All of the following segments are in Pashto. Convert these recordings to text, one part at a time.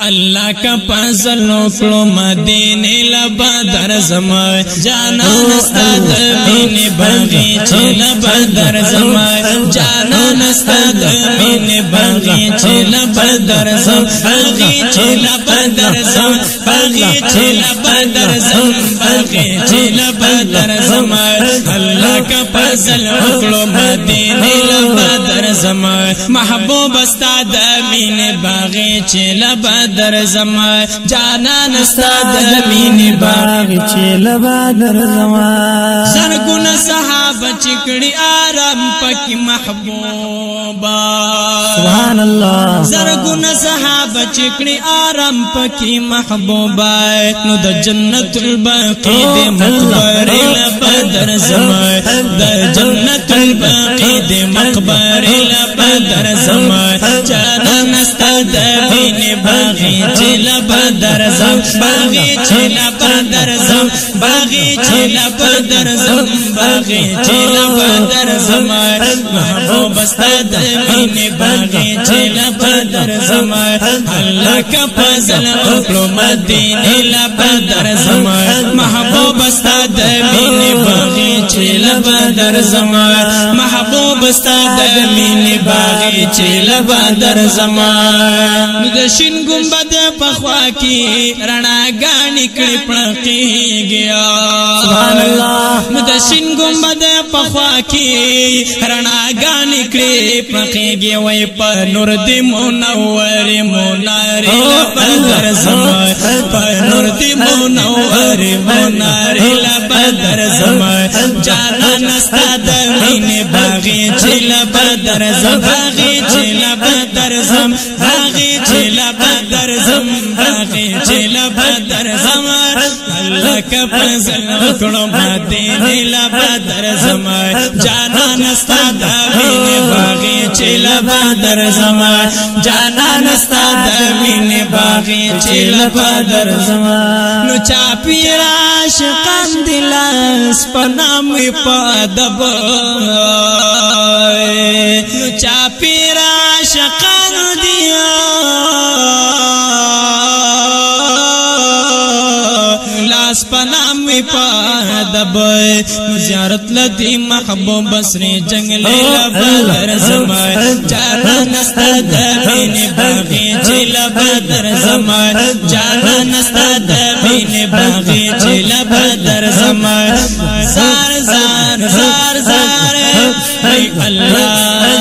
الله کا فضل وکړو مدینه لبدر زما جانان استاد مين باغی چل بدر زما جانان استاد مين باغی چل بدر زما باغی چل بدر زما باغی چل بدر زما باغی چل بدر زما الله کا فضل وکړو مدینه لبدر زما محبوب استاد مين باغی چل بدر زما جانان استاد مين باغی چل بدر زما زرګون صحابه چکړي آرام پکې محبوبا سبحان الله زرګون صحابه چکړي آرام پکې محبوبا نو د جنت الباقی د مقبره لبدر زما د جنت الباقی د مقبره لبدر زما جانان استاد مين باغی چل بدر زم باغی چل بدر زم باغی چل بدر زم باغی چل بدر زم محبوب استاد مين باغی چل بدر زم الله کا فضل وکړو مدینه لبدر زم محبوب استاد مين باغی چل بدر زم محبوب استاد مين باغی چل بدر زم د شین ګمبد پخوا کی رڼا غانی کړي پړقېږي سبحان الله مدشین ګمبد پخوا کی رڼا غانی کړي پړقېږي وای په نور دی منور منار لبدر زما په نور دی منور منار لبدر زما جانان استاد مين باغی چل بدر زما باغی چل بدر زما باغی چل بدر زم باغی چل بدر زم الله کا فضل وکړو مدینه لبدر زم جانان استاد مين باغی چل بدر زم جانان استاد مين باغی چل بدر زم نو چا پیر عاشقان دلاس پنام پدب نو چا پیر عاشقان دیا لاس پنام پادب زیارت لدی محبوب بسری جنگل لبدر زما جانان استاد مين باغی چل بدر زما جانان استاد مين باغی چل بدر زما زار زار زار زار ای الله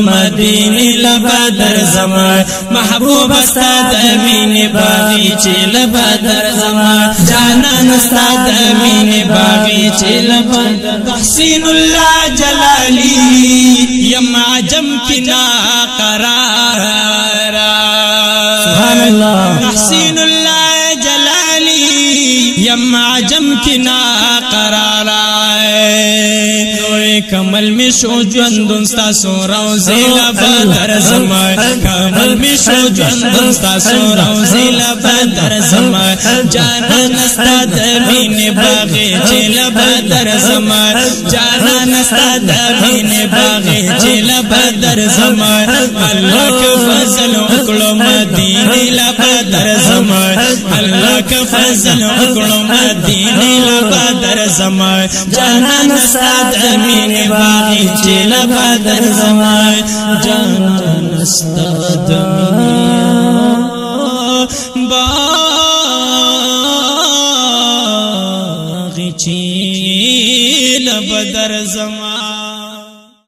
مدینه لبدر زما محبوب استاد مين باغی چل بدر زما جانان استاد مين باغی چل بدر تحسین الله جلالی یم عجم کنا قرار سبحان الله تحسین الله جلالی یم عجم کنا قرار کمل می شو ژوندون تاسو روزي لبدر زما کمل می شو ژوندون تاسو روزي لبدر زما جانان استاد مين باغی چل بدر زما جانان استاد مين باغی چل بدر زما الله کا فضل وکړو مدینه لبدر زما الله کا فضل وکړو مدینه لبدر زما جانان استاد مين باغی چل بدر زما جانان استاد باغی چل بدر زما